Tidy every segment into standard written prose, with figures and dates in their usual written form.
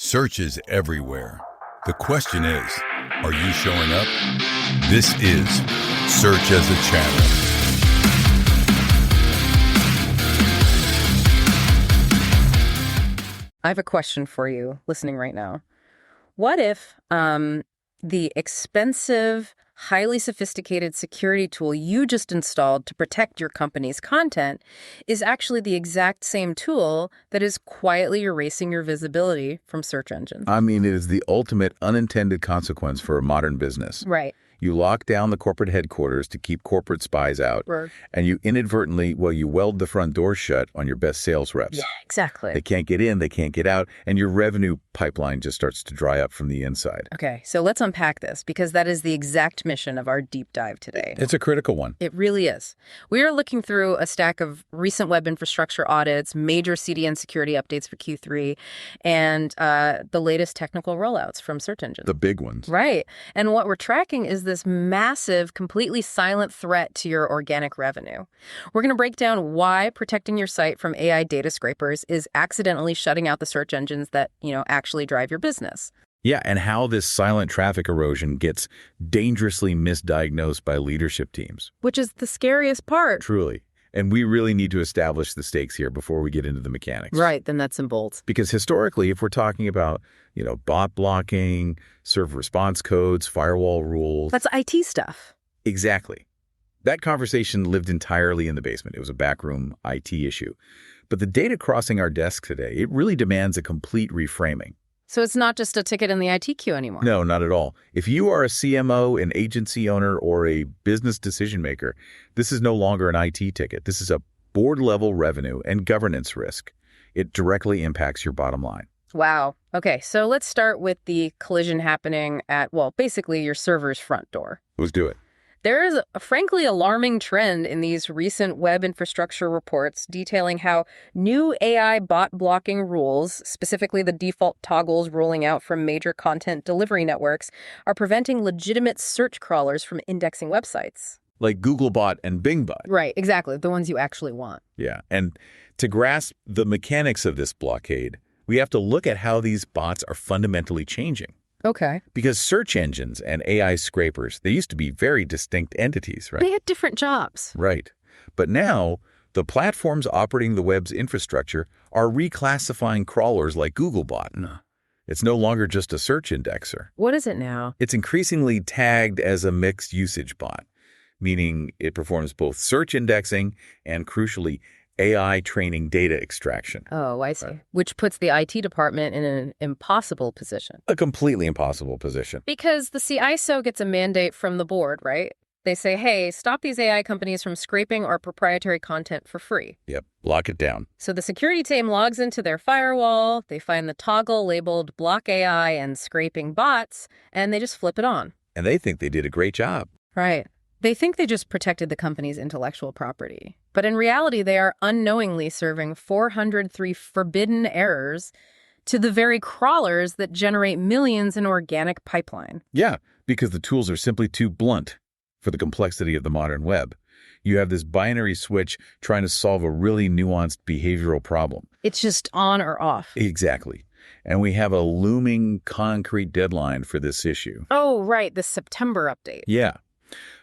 Search is everywhere. The question is, are you showing up? This is Search as a Channel. I have a question for you listening right now. What if the expensive, highly sophisticated security tool you just installed to protect your company's content is actually the exact same tool that is quietly erasing your visibility from search engines? I mean, it is the ultimate unintended consequence for a modern business. Right. You lock down the corporate headquarters to keep corporate spies out, Right. and you inadvertently, you weld the front door shut on your best sales reps. Yeah, exactly. They can't get in, they can't get out, and your revenue pipeline just starts to dry up from the inside. Okay, so let's unpack this, because that is the exact mission of our deep dive today. It's a critical one. It really is. We are looking through a stack of recent web infrastructure audits, major CDN security updates for Q3, and the latest technical rollouts from search engines. The big ones. Right. And what we're tracking is this massive, completely silent threat to your organic revenue. We're going to break down why protecting your site from AI data scrapers is accidentally shutting out the search engines that, actually drive your business. Yeah, and how this silent traffic erosion gets dangerously misdiagnosed by leadership teams. Which is the scariest part. Truly. And we really need to establish the stakes here before we get into the mechanics. Right, the nuts and bolts. Because historically, if we're talking about, bot blocking, server response codes, firewall rules. That's IT stuff. Exactly. That conversation lived entirely in the basement. It was a backroom IT issue. But the data crossing our desk today, it really demands a complete reframing. So it's not just a ticket in the IT queue anymore? No, not at all. If you are a CMO, an agency owner, or a business decision maker, this is no longer an IT ticket. This is a board-level revenue and governance risk. It directly impacts your bottom line. Wow. Okay, so let's start with the collision happening at, basically your server's front door. Let's do it. There is a frankly alarming trend in these recent web infrastructure reports detailing how new AI bot blocking rules, specifically the default toggles rolling out from major content delivery networks, are preventing legitimate search crawlers from indexing websites. Like Googlebot and Bingbot. Right, exactly. The ones you actually want. Yeah, and to grasp the mechanics of this blockade, we have to look at how these bots are fundamentally changing. Okay. Because search engines and AI scrapers, they used to be very distinct entities, right? They had different jobs. Right. But now, the platforms operating the web's infrastructure are reclassifying crawlers like Googlebot. No. It's no longer just a search indexer. What is it now? It's increasingly tagged as a mixed usage bot, meaning it performs both search indexing and, crucially, AI training data extraction. Oh, I see. Right. Which puts the IT department in an impossible position. A completely impossible position. Because the CISO gets a mandate from the board, right? They say, hey, stop these AI companies from scraping our proprietary content for free. Yep, lock it down. So the security team logs into their firewall, they find the toggle labeled block AI and scraping bots, and they just flip it on. And they think they did a great job. Right. They think they just protected the company's intellectual property. But in reality, they are unknowingly serving 403 forbidden errors to the very crawlers that generate millions in organic pipeline. Yeah, because the tools are simply too blunt for the complexity of the modern web. You have this binary switch trying to solve a really nuanced behavioral problem. It's just on or off. Exactly. And we have a looming concrete deadline for this issue. Oh, right, the September update. Yeah.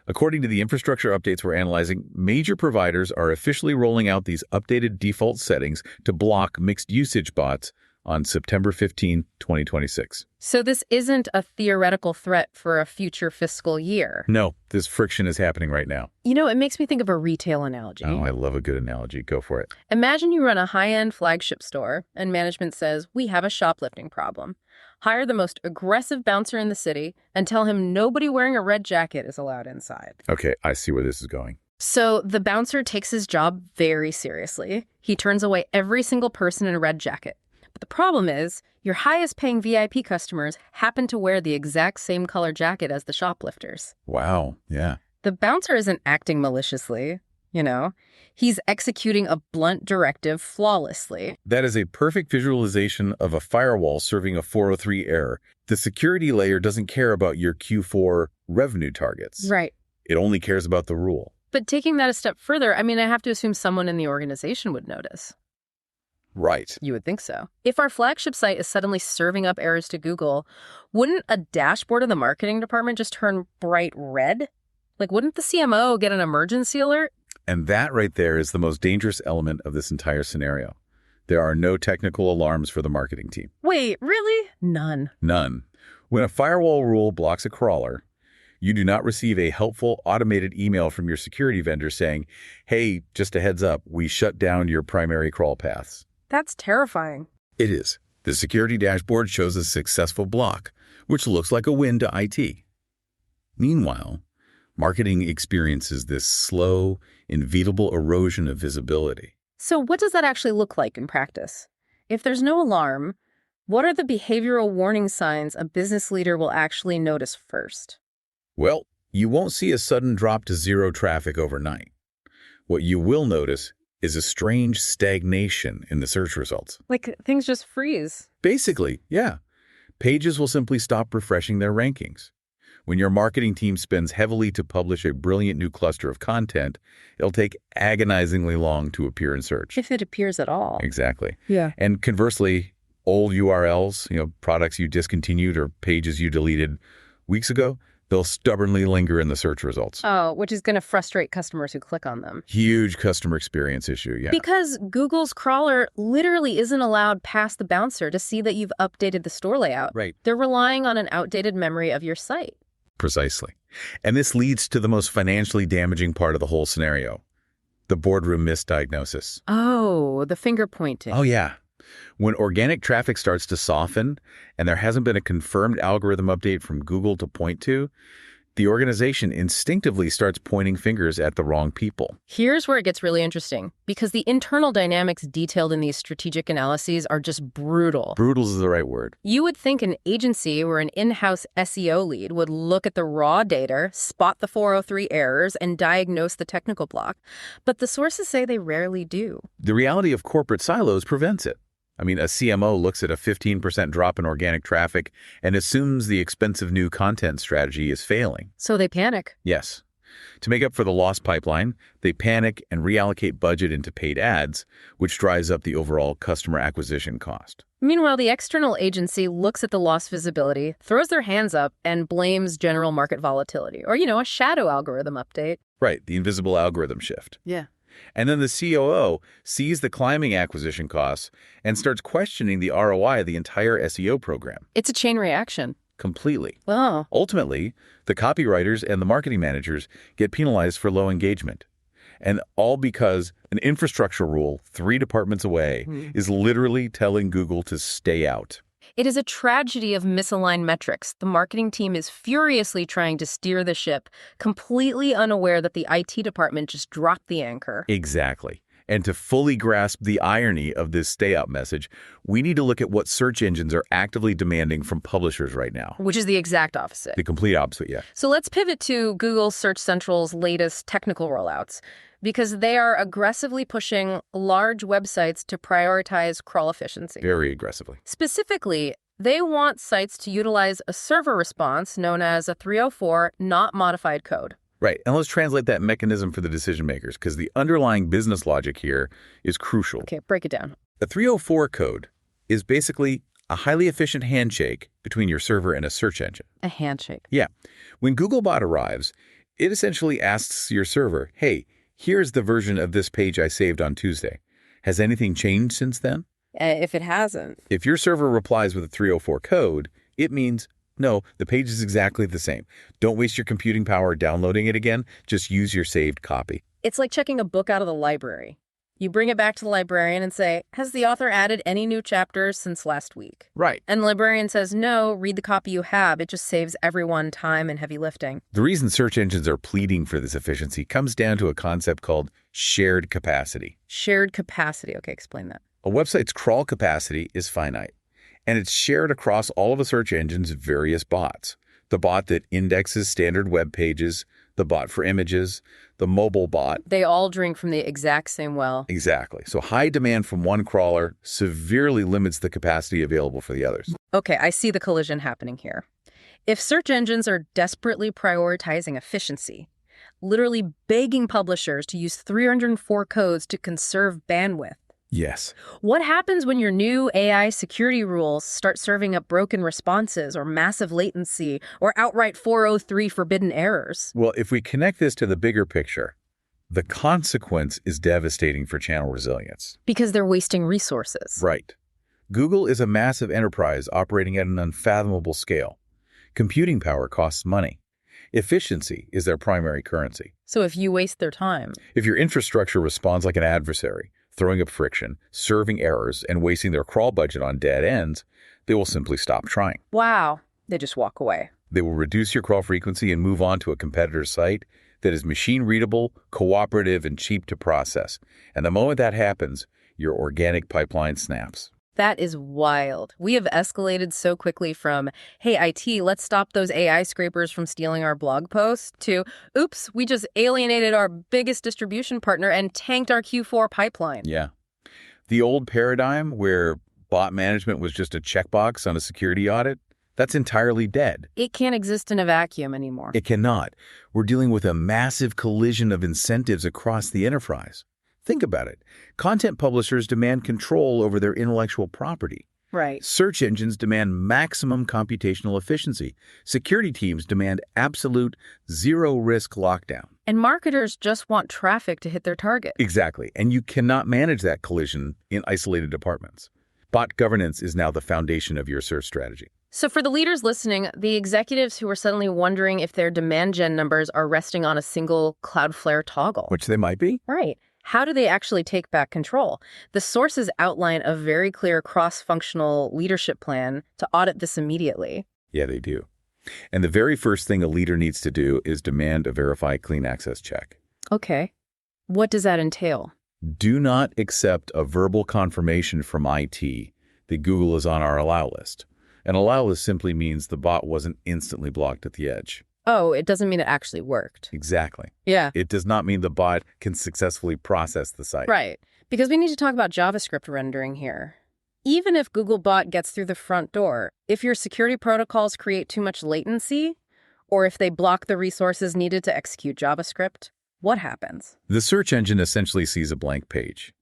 According to the infrastructure updates we're analyzing, major providers are officially rolling out these updated default settings to block mixed usage bots on September 15, 2026. So this isn't a theoretical threat for a future fiscal year. No, this friction is happening right now. It makes me think of a retail analogy. Oh, I love a good analogy. Go for it. Imagine you run a high-end flagship store and management says, we have a shoplifting problem. Hire the most aggressive bouncer in the city and tell him nobody wearing a red jacket is allowed inside. Okay, I see where this is going. So the bouncer takes his job very seriously. He turns away every single person in a red jacket. But the problem is, your highest paying VIP customers happen to wear the exact same color jacket as the shoplifters. Wow, yeah. The bouncer isn't acting maliciously, He's executing a blunt directive flawlessly. That is a perfect visualization of a firewall serving a 403 error. The security layer doesn't care about your Q4 revenue targets. Right. It only cares about the rule. But taking that a step further, I have to assume someone in the organization would notice. Right. You would think so. If our flagship site is suddenly serving up errors to Google, wouldn't a dashboard of the marketing department just turn bright red? Like, wouldn't the CMO get an emergency alert? And that right there is the most dangerous element of this entire scenario. There are no technical alarms for the marketing team. Wait, really? None. None. When a firewall rule blocks a crawler, you do not receive a helpful automated email from your security vendor saying, hey, just a heads up, we shut down your primary crawl paths. That's terrifying. It is. The security dashboard shows a successful block, which looks like a win to IT. Meanwhile, marketing experiences this slow, inevitable erosion of visibility. So what does that actually look like in practice? If there's no alarm, what are the behavioral warning signs a business leader will actually notice first? Well, you won't see a sudden drop to zero traffic overnight. What you will notice is a strange stagnation in the search results. Like, things just freeze. Basically, yeah. Pages will simply stop refreshing their rankings. When your marketing team spends heavily to publish a brilliant new cluster of content, it'll take agonizingly long to appear in search. If it appears at all. Exactly. Yeah. And conversely, old URLs, products you discontinued or pages you deleted weeks ago, they'll stubbornly linger in the search results. Oh, which is going to frustrate customers who click on them. Huge customer experience issue, yeah. Because Google's crawler literally isn't allowed past the bouncer to see that you've updated the store layout. Right. They're relying on an outdated memory of your site. Precisely. And this leads to the most financially damaging part of the whole scenario, the boardroom misdiagnosis. Oh, the finger pointing. Oh, yeah. When organic traffic starts to soften and there hasn't been a confirmed algorithm update from Google to point to, the organization instinctively starts pointing fingers at the wrong people. Here's where it gets really interesting, because the internal dynamics detailed in these strategic analyses are just brutal. Brutal is the right word. You would think an agency or an in-house SEO lead would look at the raw data, spot the 403 errors, and diagnose the technical block. But the sources say they rarely do. The reality of corporate silos prevents it. I mean, a CMO looks at a 15% drop in organic traffic and assumes the expensive new content strategy is failing. So they panic. Yes. To make up for the lost pipeline, they panic and reallocate budget into paid ads, which drives up the overall customer acquisition cost. Meanwhile, the external agency looks at the lost visibility, throws their hands up, and blames general market volatility, or, a shadow algorithm update. Right, the invisible algorithm shift. Yeah. And then the COO sees the climbing acquisition costs and starts questioning the ROI of the entire SEO program. It's a chain reaction. Completely. Oh. Ultimately, the copywriters and the marketing managers get penalized for low engagement. And all because an infrastructure rule 3 departments away is literally telling Google to stay out. It is a tragedy of misaligned metrics. The marketing team is furiously trying to steer the ship, completely unaware that the IT department just dropped the anchor. Exactly. And to fully grasp the irony of this stay out message, we need to look at what search engines are actively demanding from publishers right now. Which is the exact opposite. The complete opposite, yeah. So let's pivot to Google Search Central's latest technical rollouts, because they are aggressively pushing large websites to prioritize crawl efficiency. Very aggressively. Specifically, they want sites to utilize a server response known as a 304 not modified code. Right. And let's translate that mechanism for the decision makers, because the underlying business logic here is crucial. Okay, break it down. A 304 code is basically a highly efficient handshake between your server and a search engine. A handshake. Yeah. When Googlebot arrives, it essentially asks your server, hey, here's the version of this page I saved on Tuesday. Has anything changed since then? If it hasn't. If your server replies with a 304 code, it means, no, the page is exactly the same. Don't waste your computing power downloading it again. Just use your saved copy. It's like checking a book out of the library. You bring it back to the librarian and say, has the author added any new chapters since last week? Right. And the librarian says, no, read the copy you have. It just saves everyone time and heavy lifting. The reason search engines are pleading for this efficiency comes down to a concept called shared capacity. Shared capacity. Okay, explain that. A website's crawl capacity is finite, and it's shared across all of a search engine's various bots. The bot that indexes standard web pages, the bot for images, the mobile bot. They all drink from the exact same well. Exactly. So high demand from one crawler severely limits the capacity available for the others. Okay, I see the collision happening here. If search engines are desperately prioritizing efficiency, literally begging publishers to use 304 codes to conserve bandwidth, Yes. What happens when your new AI security rules start serving up broken responses or massive latency or outright 403 forbidden errors? Well, if we connect this to the bigger picture, the consequence is devastating for channel resilience. Because they're wasting resources. Right. Google is a massive enterprise operating at an unfathomable scale. Computing power costs money. Efficiency is their primary currency. So if you waste their time. If your infrastructure responds like an adversary, throwing up friction, serving errors, and wasting their crawl budget on dead ends, they will simply stop trying. Wow. They just walk away. They will reduce your crawl frequency and move on to a competitor's site that is machine-readable, cooperative, and cheap to process. And the moment that happens, your organic pipeline snaps. That is wild. We have escalated so quickly from, hey, IT, let's stop those AI scrapers from stealing our blog posts, to, oops, we just alienated our biggest distribution partner and tanked our Q4 pipeline. Yeah. The old paradigm where bot management was just a checkbox on a security audit, that's entirely dead. It can't exist in a vacuum anymore. It cannot. We're dealing with a massive collision of incentives across the enterprise. Think about it. Content publishers demand control over their intellectual property. Right. Search engines demand maximum computational efficiency. Security teams demand absolute zero-risk lockdown. And marketers just want traffic to hit their target. Exactly. And you cannot manage that collision in isolated departments. Bot governance is now the foundation of your search strategy. So for the leaders listening, the executives who are suddenly wondering if their demand gen numbers are resting on a single Cloudflare toggle. Which they might be. Right. How do they actually take back control? The sources outline a very clear cross-functional leadership plan to audit this immediately. Yeah, they do. And the very first thing a leader needs to do is demand a verify clean access check. Okay. What does that entail? Do not accept a verbal confirmation from IT that Google is on our allow list. An allow list simply means the bot wasn't instantly blocked at the edge. Oh, it doesn't mean it actually worked. Exactly. Yeah. It does not mean the bot can successfully process the site. Right. Because we need to talk about JavaScript rendering here. Even if Googlebot gets through the front door, if your security protocols create too much latency, or if they block the resources needed to execute JavaScript, what happens? The search engine essentially sees a blank page.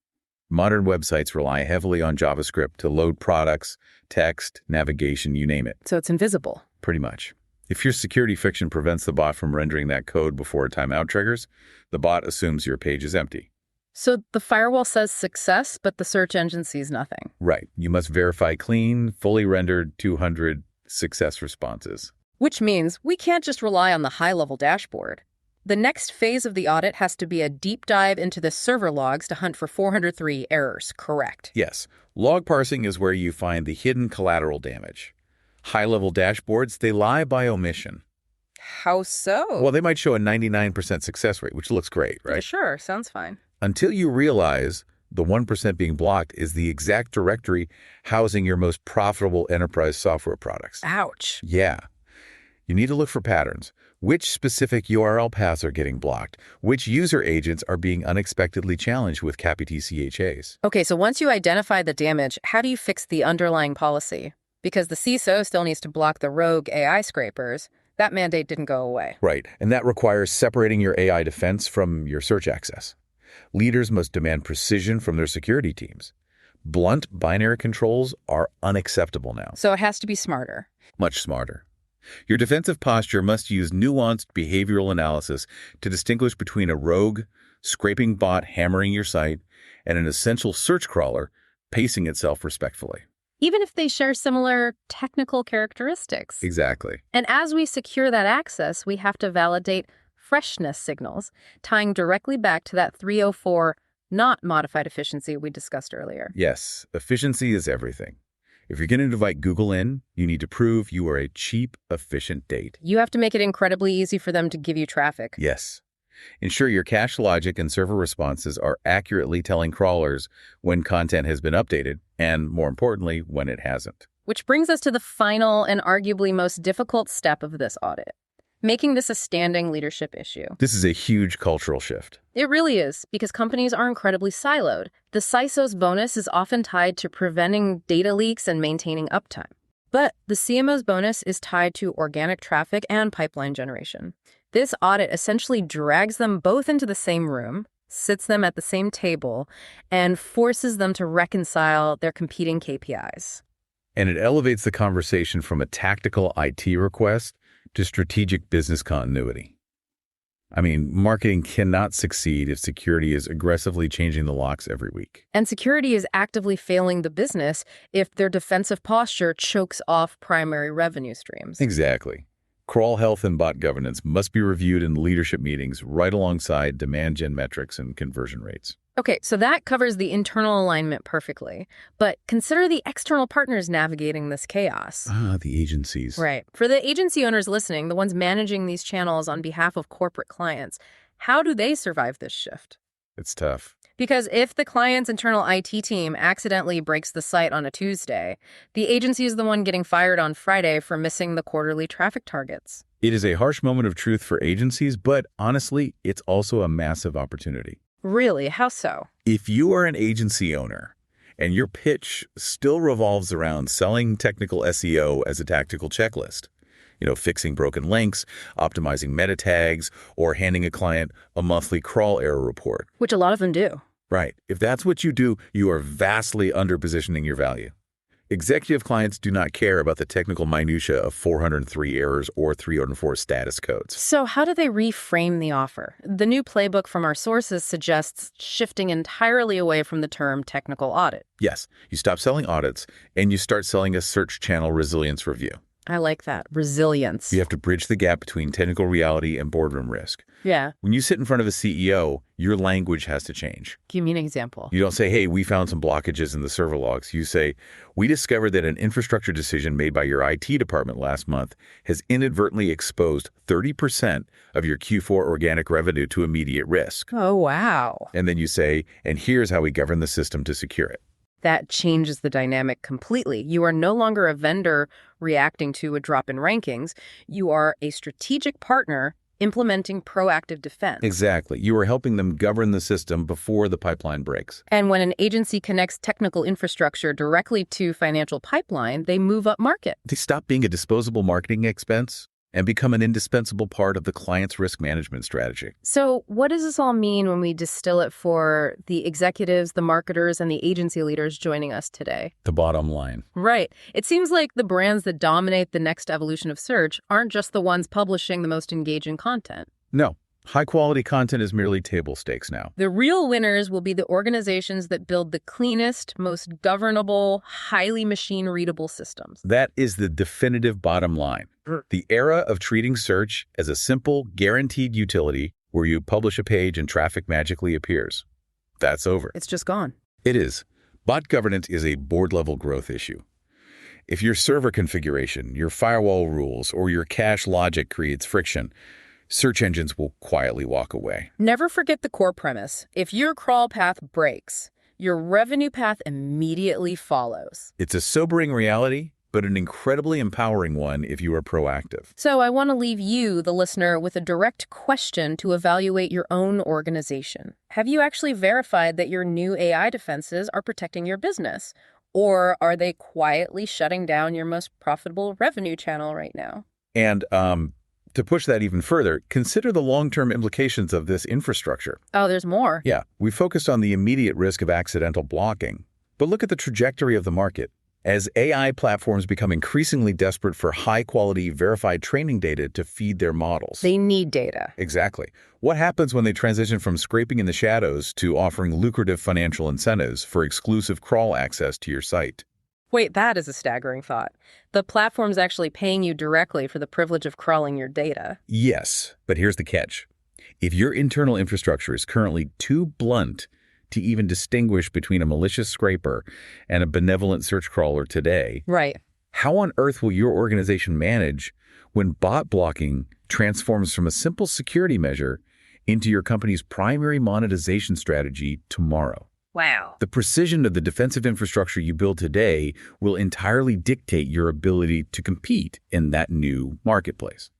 Modern websites rely heavily on JavaScript to load products, text, navigation, you name it. So it's invisible. Pretty much. If your security fiction prevents the bot from rendering that code before a timeout triggers, the bot assumes your page is empty. So the firewall says success, but the search engine sees nothing. Right. You must verify clean, fully rendered 200 success responses. Which means we can't just rely on the high-level dashboard. The next phase of the audit has to be a deep dive into the server logs to hunt for 403 errors, correct? Yes. Log parsing is where you find the hidden collateral damage. High-level dashboards, they lie by omission. How so? Well, they might show a 99% success rate, which looks great, right? Yeah, sure, sounds fine. Until you realize the 1% being blocked is the exact directory housing your most profitable enterprise software products. Ouch. Yeah. You need to look for patterns. Which specific URL paths are getting blocked? Which user agents are being unexpectedly challenged with CAPI-CHAs? Okay, so once you identify the damage, how do you fix the underlying policy? Because the CISO still needs to block the rogue AI scrapers. That mandate didn't go away. Right, and that requires separating your AI defense from your search access. Leaders must demand precision from their security teams. Blunt binary controls are unacceptable now. So it has to be smarter. Much smarter. Your defensive posture must use nuanced behavioral analysis to distinguish between a rogue, scraping bot hammering your site and an essential search crawler pacing itself respectfully. Even if they share similar technical characteristics. Exactly. And as we secure that access, we have to validate freshness signals, tying directly back to that 304 not modified efficiency we discussed earlier. Yes, efficiency is everything. If you're going to invite Google in, you need to prove you are a cheap, efficient date. You have to make it incredibly easy for them to give you traffic. Yes. Ensure your cache logic and server responses are accurately telling crawlers when content has been updated and, more importantly, when it hasn't. Which brings us to the final and arguably most difficult step of this audit, making this a standing leadership issue. This is a huge cultural shift. It really is, because companies are incredibly siloed. The CISO's bonus is often tied to preventing data leaks and maintaining uptime. But the CMO's bonus is tied to organic traffic and pipeline generation. This audit essentially drags them both into the same room, sits them at the same table, and forces them to reconcile their competing KPIs. And it elevates the conversation from a tactical IT request to strategic business continuity. I mean, marketing cannot succeed if security is aggressively changing the locks every week. And security is actively failing the business if their defensive posture chokes off primary revenue streams. Exactly. Crawl health and bot governance must be reviewed in leadership meetings right alongside demand gen metrics and conversion rates. Okay, so that covers the internal alignment perfectly. But consider the external partners navigating this chaos. The agencies. Right. For the agency owners listening, the ones managing these channels on behalf of corporate clients, how do they survive this shift? It's tough. Because if the client's internal IT team accidentally breaks the site on a Tuesday, the agency is the one getting fired on Friday for missing the quarterly traffic targets. It is a harsh moment of truth for agencies, but honestly, it's also a massive opportunity. Really? How so? If you are an agency owner and your pitch still revolves around selling technical SEO as a tactical checklist, fixing broken links, optimizing meta tags, or handing a client a monthly crawl error report. Which a lot of them do. Right. If that's what you do, you are vastly underpositioning your value. Executive clients do not care about the technical minutia of 403 errors or 304 status codes. So how do they reframe the offer? The new playbook from our sources suggests shifting entirely away from the term technical audit. Yes, you stop selling audits and you start selling a search channel resilience review. I like that. Resilience. You have to bridge the gap between technical reality and boardroom risk. Yeah. When you sit in front of a CEO, your language has to change. Give me an example. You don't say, hey, we found some blockages in the server logs. You say, we discovered that an infrastructure decision made by your IT department last month has inadvertently exposed 30% of your Q4 organic revenue to immediate risk. Oh, wow. And then you say, and here's how we govern the system to secure it. That changes the dynamic completely. You are no longer a vendor reacting to a drop in rankings. You are a strategic partner implementing proactive defense. Exactly. You are helping them govern the system before the pipeline breaks. And when an agency connects technical infrastructure directly to financial pipeline, they move up market. They stop being a disposable marketing expense and become an indispensable part of the client's risk management strategy. So what does this all mean when we distill it for the executives, the marketers, and the agency leaders joining us today? The bottom line. Right. It seems like the brands that dominate the next evolution of search aren't just the ones publishing the most engaging content. No. High-quality content is merely table stakes now. The real winners will be the organizations that build the cleanest, most governable, highly machine-readable systems. That is the definitive bottom line. The era of treating search as a simple, guaranteed utility where you publish a page and traffic magically appears. That's over. It's just gone. It is. Bot governance is a board-level growth issue. If your server configuration, your firewall rules, or your cache logic creates friction, search engines will quietly walk away. Never forget the core premise. If your crawl path breaks, your revenue path immediately follows. It's a sobering reality, but an incredibly empowering one if you are proactive. So I want to leave you, the listener, with a direct question to evaluate your own organization. Have you actually verified that your new AI defenses are protecting your business? Or are they quietly shutting down your most profitable revenue channel right now? And to push that even further, consider the long-term implications of this infrastructure. Oh, there's more. Yeah, we focused on the immediate risk of accidental blocking, but look at the trajectory of the market. As AI platforms become increasingly desperate for high-quality, verified training data to feed their models. They need data. Exactly. What happens when they transition from scraping in the shadows to offering lucrative financial incentives for exclusive crawl access to your site? Wait, that is a staggering thought. The platform's actually paying you directly for the privilege of crawling your data. Yes, but here's the catch. If your internal infrastructure is currently too blunt to even distinguish between a malicious scraper and a benevolent search crawler today, Right. how on earth will your organization manage when bot blocking transforms from a simple security measure into your company's primary monetization strategy tomorrow? Wow. The precision of the defensive infrastructure you build today will entirely dictate your ability to compete in that new marketplace.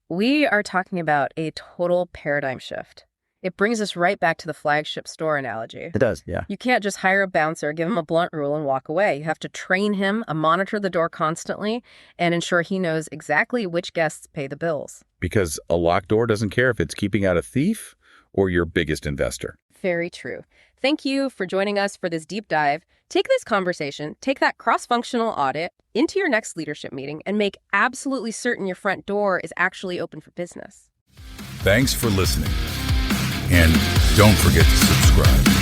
We are talking about a total paradigm shift. It brings us right back to the flagship store analogy. It does, yeah. You can't just hire a bouncer, give him a blunt rule, and walk away. You have to train him, monitor the door constantly, and ensure he knows exactly which guests pay the bills. Because a locked door doesn't care if it's keeping out a thief or your biggest investor. Very true. Thank you for joining us for this deep dive. Take this conversation, take that cross-functional audit into your next leadership meeting, and make absolutely certain your front door is actually open for business. Thanks for listening. And don't forget to subscribe.